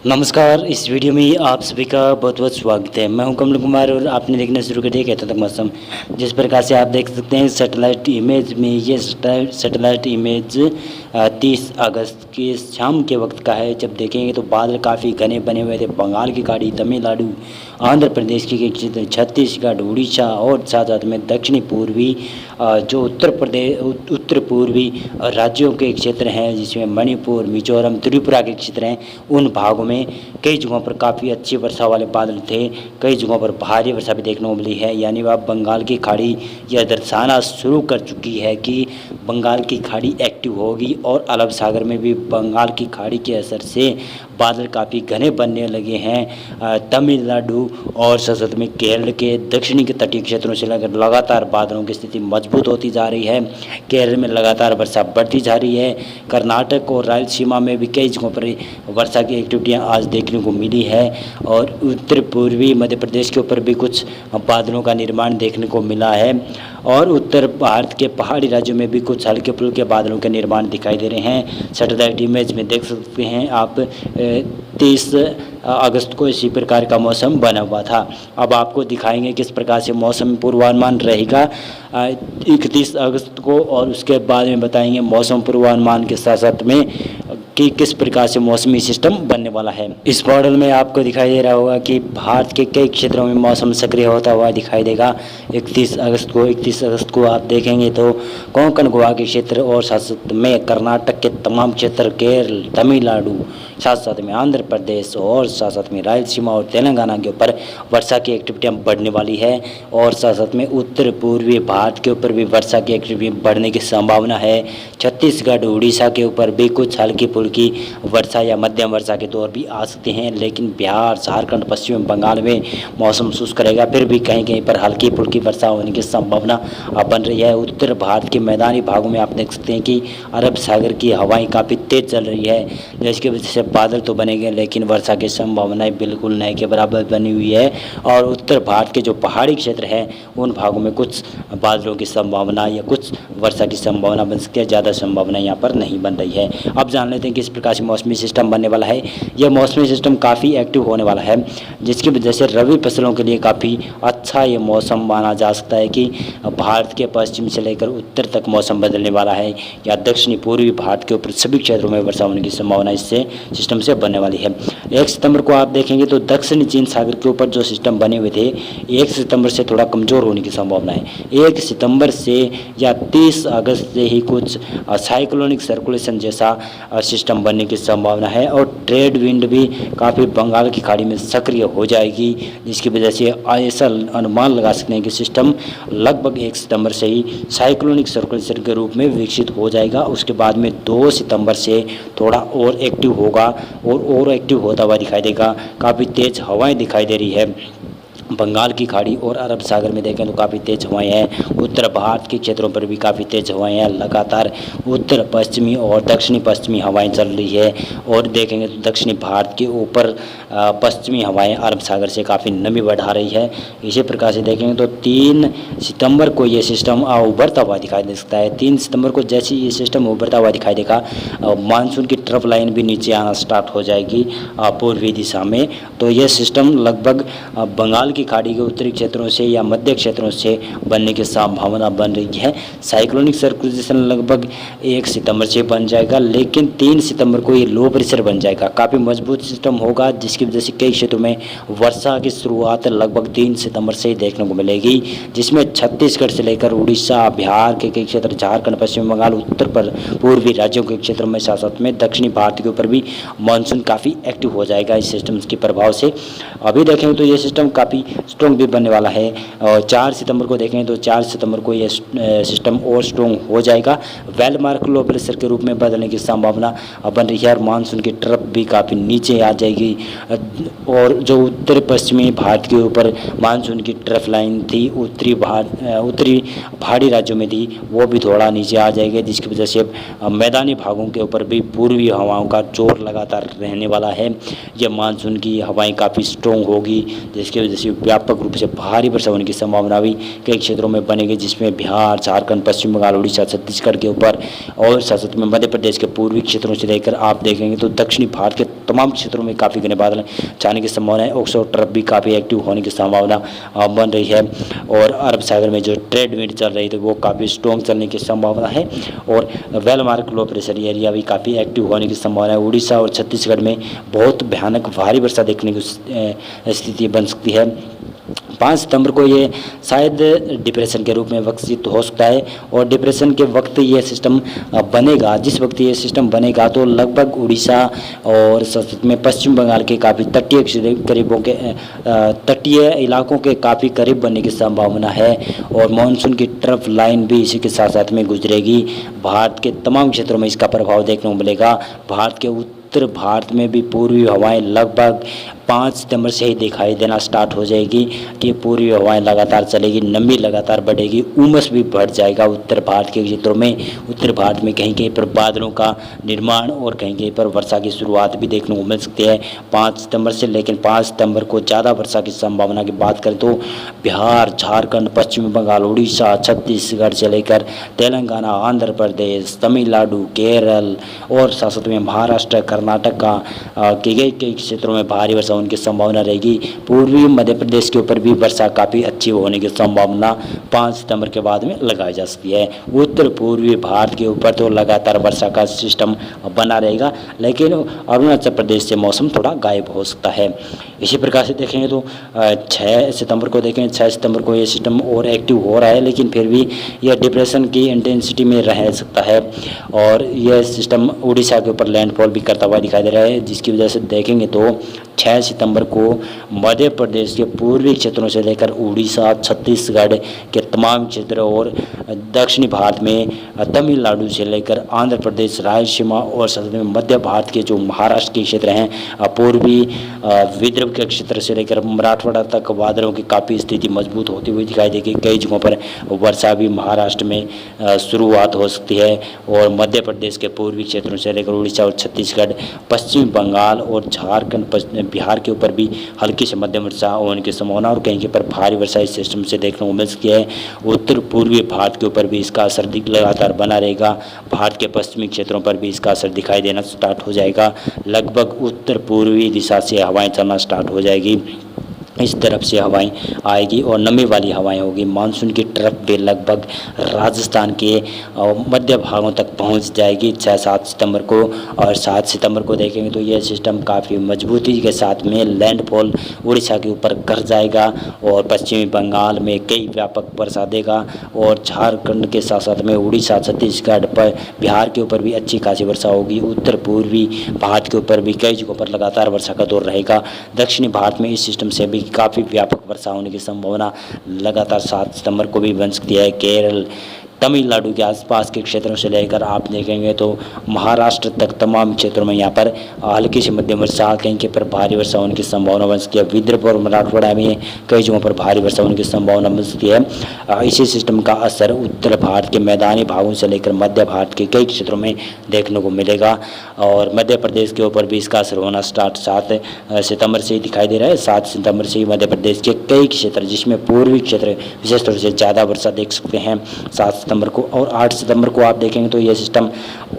नमस्कार। इस वीडियो में आप सभी का बहुत बहुत स्वागत है। मैं हूं कमल कुमार और आपने देखना शुरू कर दिया कहता तक मौसम। जिस प्रकार से आप देख सकते हैं सैटेलाइट इमेज में, ये सैटेलाइट इमेज 30 अगस्त की शाम के वक्त का है। जब देखेंगे तो बादल काफ़ी घने बने हुए थे। बंगाल की खाड़ी, तमिलनाडु, आंध्र प्रदेश के क्षेत्र, छत्तीसगढ़, उड़ीसा और साथ साथ में दक्षिणी पूर्वी जो उत्तर पूर्वी राज्यों के क्षेत्र हैं, जिसमें मणिपुर, मिजोरम, त्रिपुरा के क्षेत्र हैं, उन भागों में कई जगहों पर काफ़ी अच्छी वर्षा वाले बादल थे। कई जगहों पर भारी वर्षा भी देखने को मिली है। यानी वह बंगाल की खाड़ी यह दर्शाना शुरू कर चुकी है कि बंगाल की खाड़ी एक्टिव होगी और अरब सागर में भी बंगाल की खाड़ी के असर से बादल काफ़ी घने बनने लगे हैं। तमिलनाडु और साथ में केरल के दक्षिणी के तटीय क्षेत्रों से लगातार बादलों की स्थिति मजबूत होती जा रही है। केरल में लगातार वर्षा बढ़ती जा रही है। कर्नाटक और रायलसीमा में भी कई जगहों पर वर्षा की एक्टिविटियां आज देखने को मिली है और उत्तर पूर्वी मध्य प्रदेश के ऊपर भी कुछ बादलों का निर्माण देखने को मिला है और उत्तर भारत के पहाड़ी राज्यों में भी कुछ हल्के फुल्के बादलों के निर्माण दिखाई दे रहे हैं। सैटेलाइट इमेज में देख सकते हैं आप 30 अगस्त को इसी प्रकार का मौसम बना हुआ था। अब आपको दिखाएंगे किस प्रकार से मौसम पूर्वानुमान रहेगा 31 अगस्त को और उसके बाद में बताएंगे मौसम पूर्वानुमान के साथ साथ में कि किस प्रकार से मौसमी सिस्टम बनने वाला है। इस मॉडल में आपको दिखाई दे रहा होगा कि भारत के कई क्षेत्रों में मौसम सक्रिय होता हुआ दिखाई देगा। 31 अगस्त को आप देखेंगे तो कोंकण गोवा के क्षेत्र और साथ में कर्नाटक के तमाम क्षेत्र, केरल, तमिलनाडु, साथ साथ में आंध्र प्रदेश और साथ साथ में रायलसीमा और तेलंगाना के ऊपर वर्षा की एक्टिविटियाँ बढ़ने वाली है और साथ साथ में उत्तर पूर्वी भारत के ऊपर भी वर्षा की एक्टिविटी बढ़ने की संभावना है। छत्तीसगढ़, उड़ीसा के ऊपर भी कुछ हल्की फुल्की वर्षा या मध्यम वर्षा के दौर भी आ सकते हैं, लेकिन बिहार, झारखंड, पश्चिम बंगाल में मौसम शुष्क रहेगा। फिर भी कहीं कहीं पर हल्की फुल्की वर्षा होने की संभावना बन रही है। उत्तर भारत के मैदानी भागों में आप देख सकते हैं कि अरब सागर की हवाएं काफ़ी तेज चल रही है, जिसकी वजह से बादल तो बनेंगे लेकिन वर्षा की संभावनाएं बिल्कुल नहीं के बराबर बनी हुई है और उत्तर भारत के जो पहाड़ी क्षेत्र हैं उन भागों में कुछ बादलों की संभावना या कुछ वर्षा की संभावना बन सकती है। ज़्यादा संभावना यहाँ पर नहीं बन रही है। अब जान लेते हैं किस प्रकार से मौसमी सिस्टम बनने वाला है। यह मौसमी सिस्टम काफ़ी एक्टिव होने वाला है, जिसकी वजह से रबी फसलों के लिए काफ़ी अच्छा ये मौसम माना जा सकता है कि भारत के पश्चिम से लेकर उत्तर तक मौसम बदलने वाला है या दक्षिणी पूर्वी भारत के ऊपर सभी क्षेत्रों में वर्षा होने की संभावना इससे सिस्टम से बनने वाली है। 1 सितंबर को आप देखेंगे तो दक्षिणी चीन सागर के ऊपर जो सिस्टम बने हुए थे 1 सितंबर से थोड़ा कमज़ोर होने की संभावना है। 1 सितंबर से या 30 अगस्त से ही कुछ साइक्लोनिक सर्कुलेशन जैसा सिस्टम बनने की संभावना है और ट्रेड विंड भी काफ़ी बंगाल की खाड़ी में सक्रिय हो जाएगी, जिसकी वजह से ऐसा अनुमान लगा सकते हैं कि सिस्टम लगभग 1 सितंबर से ही साइक्लोनिक सर्कुलेशन के रूप में विकसित हो जाएगा। उसके बाद में 2 सितंबर से थोड़ा और एक्टिव होगा और एक्टिव होता हुआ दिखाई देगा। काफ़ी तेज़ हवाएं दिखाई दे रही है बंगाल की खाड़ी और अरब सागर में देखें तो काफ़ी तेज़ हवाएं हैं। उत्तर भारत के क्षेत्रों पर भी काफ़ी तेज़ हवाएं हैं। लगातार उत्तर पश्चिमी और दक्षिणी पश्चिमी हवाएं चल रही है और देखेंगे तो दक्षिणी भारत के ऊपर पश्चिमी हवाएं अरब सागर से काफ़ी नमी बढ़ा रही है। इसी प्रकार से देखेंगे तो 3 सितंबर को ये सिस्टम उभरता हुआ दिखाई दे सकता है। 3 सितंबर को जैसे ये सिस्टम उभरता हुआ दिखाई देगा मानसून की ट्रफ लाइन भी नीचे आना स्टार्ट हो जाएगी पूर्वी दिशा में। तो ये सिस्टम लगभग बंगाल की खाड़ी के उत्तरी क्षेत्रों से या मध्य क्षेत्रों से बनने की संभावना बन रही है। साइक्लोनिक सर्कुलेशन लगभग 1 सितंबर से बन जाएगा, लेकिन 3 सितंबर को ये लो प्रेशर बन जाएगा। काफ़ी मजबूत सिस्टम होगा, जिसकी वजह से कई क्षेत्रों में वर्षा की शुरुआत लगभग 3 सितंबर से ही देखने को मिलेगी, जिसमें छत्तीसगढ़ से लेकर उड़ीसा, बिहार के कई क्षेत्र, झारखंड, पश्चिम बंगाल, उत्तर पूर्वी राज्यों के क्षेत्रों में साथ साथ में दक्षिणी भारत के ऊपर भी मानसून काफ़ी एक्टिव हो जाएगा इस सिस्टम के प्रभाव से। अभी देखें तो ये सिस्टम काफ़ी स्ट्रॉन्ग भी बनने वाला है और 4 सितंबर को देखें तो 4 सितंबर को ये सिस्टम और स्ट्रॉन्ग हो जाएगा। वेल मार्क लो प्रेशर के रूप में बदलने की संभावना बन रही है और मानसून की ट्रफ भी काफ़ी नीचे आ जाएगी और जो उत्तर पश्चिमी भारत के ऊपर मानसून की ट्रफ लाइन थी उत्तरी पहाड़ी राज्यों में थी वो भी थोड़ा नीचे आ जाएगी, जिसकी वजह से मैदानी भागों के ऊपर भी पूर्वी हवाओं का जोर लगातार रहने वाला है। यह मानसून की हवाएं काफ़ी स्ट्रॉन्ग होगी, जिसकी वजह से व्यापक रूप से भारी वर्षा होने की संभावना भी कई क्षेत्रों में बनेगी, जिसमें बिहार, झारखंड, पश्चिम बंगाल, उड़ीसा, छत्तीसगढ़ के ऊपर और साथ में मध्य प्रदेश के पूर्वी क्षेत्रों से लेकर आप देखेंगे तो दक्षिणी भारत के तमाम क्षेत्रों में काफ़ी घने बादल छाने की संभावना है। ऑक्सो ट्रफ भी काफ़ी एक्टिव होने की संभावना बन रही है और अरब सागर में जो ट्रेड विंड चल रही थी वो काफ़ी स्ट्रॉन्ग चलने की संभावना है और well mark low pressure area भी काफ़ी एक्टिव होने की संभावना है। उड़ीसा और छत्तीसगढ़ में बहुत भयानक भारी वर्षा देखने की स्थिति बन सकती है। 5 सितंबर को ये शायद डिप्रेशन के रूप में विकसित हो सकता है और डिप्रेशन के वक्त ये सिस्टम बनेगा, जिस वक्त ये सिस्टम बनेगा तो लगभग उड़ीसा और साथ में पश्चिम बंगाल के काफ़ी तटीय इलाकों के काफ़ी करीब बनने की संभावना है और मानसून की ट्रफ लाइन भी इसी के साथ साथ में गुजरेगी। भारत के तमाम क्षेत्रों में इसका प्रभाव देखने को मिलेगा। भारत के उत्तर भारत में भी पूर्वी हवाएं लगभग 5 सितंबर से ही दिखाई देना स्टार्ट हो जाएगी कि पूर्वी हवाएं लगातार चलेगी, नमी लगातार बढ़ेगी, उमस भी बढ़ जाएगा उत्तर भारत के क्षेत्रों में। उत्तर भारत में कहीं कहीं पर बादलों का निर्माण और कहीं कहीं पर वर्षा की शुरुआत भी देखने को मिल सकती है 5 सितंबर से। लेकिन 5 सितंबर को ज़्यादा वर्षा की संभावना की बात करें तो बिहार, झारखंड, पश्चिम बंगाल, उड़ीसा, छत्तीसगढ़ से लेकर तेलंगाना, आंध्र प्रदेश, तमिलनाडु, केरल और साथ में महाराष्ट्र, कर्नाटक के कई क्षेत्रों में भारी वर्षा उनकी संभावना रहेगी। पूर्वी मध्य प्रदेश के ऊपर भी वर्षा काफ़ी अच्छी होने की संभावना 5 सितंबर के बाद में लगाई जा सकती है। उत्तर पूर्वी भारत के ऊपर तो लगातार वर्षा का सिस्टम बना रहेगा, लेकिन अरुणाचल प्रदेश से मौसम थोड़ा गायब हो सकता है। इसी प्रकार से देखेंगे तो 6 सितंबर को देखें, 6 सितंबर को ये सिस्टम और एक्टिव हो रहा है, लेकिन फिर भी यह डिप्रेशन की इंटेंसिटी में रह सकता है और यह सिस्टम उड़ीसा के ऊपर लैंडफॉल भी करता हुआ दिखाई दे रहा है, जिसकी वजह से देखेंगे तो 6 सितंबर को मध्य प्रदेश के पूर्वी क्षेत्रों से लेकर उड़ीसा, छत्तीसगढ़ के तमाम क्षेत्र और दक्षिणी भारत में तमिलनाडु से लेकर आंध्र प्रदेश, रायलसीमा और साथ में मध्य भारत के जो महाराष्ट्र के क्षेत्र हैं, पूर्वी विदर्भ के क्षेत्र से लेकर मराठवाड़ा तक बादलों की काफ़ी स्थिति मजबूत होती हुई दिखाई देगी। कई जगहों पर वर्षा भी महाराष्ट्र में शुरुआत हो सकती है और मध्य प्रदेश के पूर्वी क्षेत्रों से लेकर उड़ीसा और छत्तीसगढ़, पश्चिम बंगाल और झारखंड, बिहार के ऊपर भी हल्की से मध्यम वर्षा होने की संभावना और कहीं पर भारी वर्षा इस सिस्टम से देखने को मिल सकती है। उत्तर पूर्वी भारत के ऊपर भी इसका असर लगातार बना रहेगा। भारत के पश्चिमी क्षेत्रों पर भी इसका असर दिखाई देना स्टार्ट हो जाएगा। लगभग उत्तर पूर्वी दिशा से हवाएं चलना स्टार्ट हो जाएगी, इस तरफ से हवाएं आएगी और नमी वाली हवाएं होगी। मानसून की ट्रफ भी लगभग राजस्थान के मध्य भागों तक पहुंच जाएगी 6-7 सितंबर को। और 7 सितंबर को देखेंगे तो यह सिस्टम काफ़ी मजबूती के साथ में लैंडफॉल उड़ीसा के ऊपर कर जाएगा और पश्चिमी बंगाल में कई व्यापक वर्षा देगा और झारखंड के साथ साथ में उड़ीसा, छत्तीसगढ़ पर, बिहार के ऊपर भी अच्छी खासी वर्षा होगी। उत्तर पूर्वी भारत के ऊपर भी कई जगहों पर लगातार वर्षा का दौर रहेगा। दक्षिणी भारत में इस सिस्टम से भी काफ़ी व्यापक वर्षा होने की संभावना लगातार 7 सितंबर को भी बन सकती है। केरल, तमिलनाडु के आसपास के क्षेत्रों से लेकर आप देखेंगे तो महाराष्ट्र तक तमाम क्षेत्रों में यहाँ पर हल्की से मध्यम वर्षा, कहीं के पर भारी वर्षा होने की संभावना बन सकती है। विदर्भ और मराठवाड़ा में कई जगहों पर भारी वर्षा होने की संभावना बन सकती है। इसी सिस्टम का असर उत्तर भारत के मैदानी भागों से लेकर मध्य भारत के कई क्षेत्रों में देखने को मिलेगा और मध्य प्रदेश के ऊपर भी इसका असर होना स्टार्ट 7 सितंबर से ही दिखाई दे रहा है। 7 सितंबर से ही मध्य प्रदेश के कई क्षेत्र, जिसमें पूर्वी क्षेत्र विशेष तौर से ज़्यादा वर्षा देख सकते हैं 7 सितंबर को। और 8 सितंबर को आप देखेंगे तो यह सिस्टम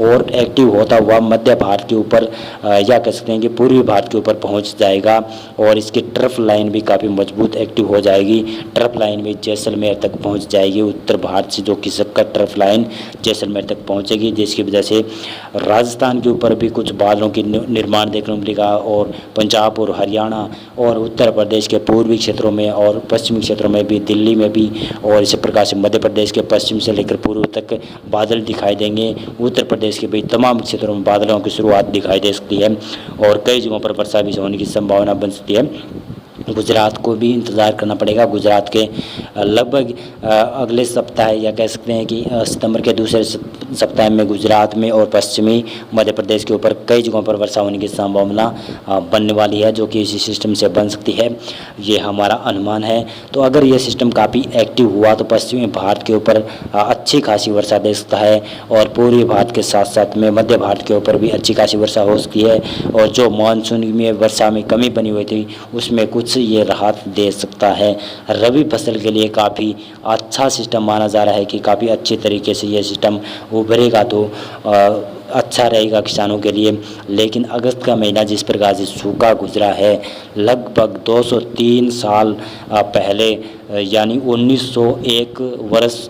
और एक्टिव होता हुआ मध्य भारत के ऊपर या कह सकते हैं कि पूर्वी भारत के ऊपर पहुंच जाएगा और इसकी ट्रफ लाइन भी काफ़ी मजबूत एक्टिव हो जाएगी। ट्रफ लाइन भी जैसलमेर तक पहुंच जाएगी। उत्तर भारत से जो खिसक कर ट्रफ लाइन जैसलमेर तक पहुंचेगी, जिसकी वजह से राजस्थान के ऊपर भी कुछ बादलों की निर्माण देखने को मिलेगा और पंजाब और हरियाणा और उत्तर प्रदेश के पूर्वी क्षेत्रों में और पश्चिमी क्षेत्रों में भी, दिल्ली में भी और इसी प्रकार से मध्य प्रदेश के पश्चिम से लेकर पूर्व तक बादल दिखाई देंगे। उत्तर प्रदेश के भी तमाम क्षेत्रों में बादलों की शुरुआत दिखाई दे सकती है और कई जगहों पर वर्षा भी होने की संभावना बन सकती है। गुजरात को भी इंतज़ार करना पड़ेगा। गुजरात के लगभग अगले सप्ताह या कह सकते हैं कि सितंबर के दूसरे सप्ताह में गुजरात में और पश्चिमी मध्य प्रदेश के ऊपर कई जगहों पर वर्षा होने की संभावना बनने वाली है, जो कि इसी सिस्टम से बन सकती है, ये हमारा अनुमान है। तो अगर ये सिस्टम काफ़ी एक्टिव हुआ तो पश्चिमी भारत के ऊपर अच्छी खासी वर्षा दे सकता है, और पूर्वी भारत के साथ साथ में मध्य भारत के ऊपर भी अच्छी खासी वर्षा हो सकती है, और जो मानसून में वर्षा में कमी बनी हुई थी उसमें कुछ ये राहत दे सकता है। रबी फसल के लिए काफ़ी अच्छा सिस्टम माना जा रहा है कि काफ़ी अच्छे तरीके से ये सिस्टम उभरेगा, तो अच्छा रहेगा किसानों के लिए। लेकिन अगस्त का महीना जिस प्रकार से सूखा गुजरा है, लगभग 203 साल पहले यानी 1901 वर्ष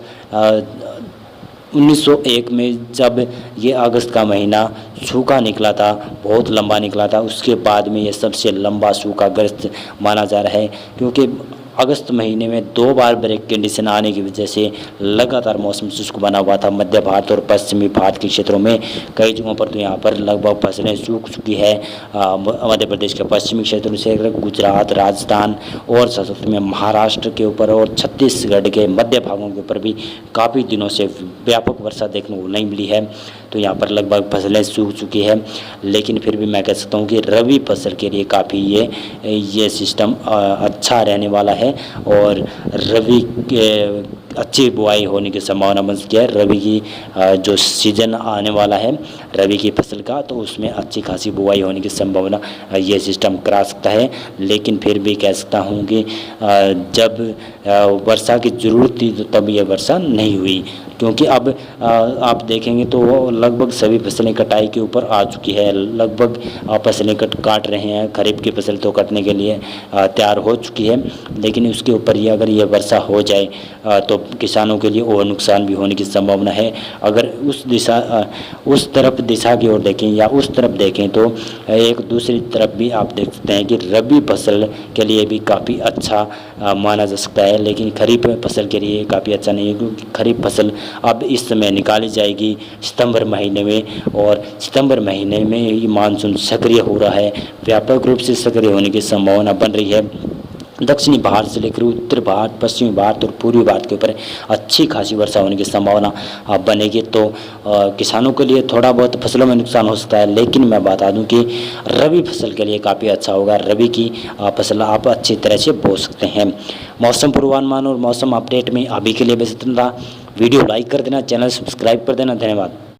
1901 में जब ये अगस्त का महीना सूखा निकला था, बहुत लंबा निकला था, उसके बाद में ये सबसे लंबा सूखाग्रस्त माना जा रहा है, क्योंकि अगस्त महीने में 2 बार ब्रेक कंडीशन आने की वजह से लगातार मौसम शुष्क बना हुआ था। मध्य भारत और पश्चिमी भारत के क्षेत्रों में कई जगहों पर तो यहाँ पर लगभग फसलें सूख चुकी है। मध्य प्रदेश के पश्चिमी क्षेत्रों से गुजरात, राजस्थान और साथ में महाराष्ट्र के ऊपर और छत्तीसगढ़ के मध्य भागों के ऊपर भी काफ़ी दिनों से व्यापक वर्षा देखने को नहीं मिली है, तो यहाँ पर लगभग फसलें सूख चुकी है। लेकिन फिर भी मैं कह सकता हूँ कि रबी फसल के लिए काफ़ी ये सिस्टम अच्छा रहने वाला है, और रबी के अच्छी बुआई होने की संभावना बन सकती है। रबी की जो सीजन आने वाला है रबी की फसल का, तो उसमें अच्छी खासी बुआई होने की संभावना ये सिस्टम करा सकता है। लेकिन फिर भी कह सकता हूँ कि जब वर्षा की ज़रूरत थी तो तब ये वर्षा नहीं हुई, क्योंकि अब आप देखेंगे तो लगभग सभी फसलें कटाई के ऊपर आ चुकी है। लगभग फसलें काट रहे हैं, खरीफ की फसल तो कटने के लिए तैयार हो चुकी है, लेकिन उसके ऊपर ये अगर ये वर्षा हो जाए तो किसानों के लिए और नुकसान भी होने की संभावना है। अगर उस तरफ दिशा की ओर देखें या उस तरफ देखें तो एक दूसरी तरफ भी आप देख सकते हैं कि रबी फसल के लिए भी काफ़ी अच्छा माना जा सकता है, लेकिन खरीफ फसल के लिए काफ़ी अच्छा नहीं है, क्योंकि खरीफ फसल अब इस समय निकाली जाएगी सितंबर महीने में, और सितंबर महीने में ये मानसून सक्रिय हो रहा है, व्यापक रूप से सक्रिय होने की संभावना बन रही है। दक्षिणी भारत से लेकर उत्तर भारत, पश्चिमी भारत और पूर्वी भारत के ऊपर अच्छी खासी वर्षा होने की संभावना बनेगी, तो किसानों के लिए थोड़ा बहुत फसलों में नुकसान हो सकता है। लेकिन मैं बता दूं कि रबी फसल के लिए काफ़ी अच्छा होगा, रबी की फसल आप अच्छी तरह से बो सकते हैं। मौसम पूर्वानुमान और मौसम अपडेट में अभी के लिए बस इतना। वीडियो लाइक कर देना, चैनल सब्सक्राइब कर देना। धन्यवाद।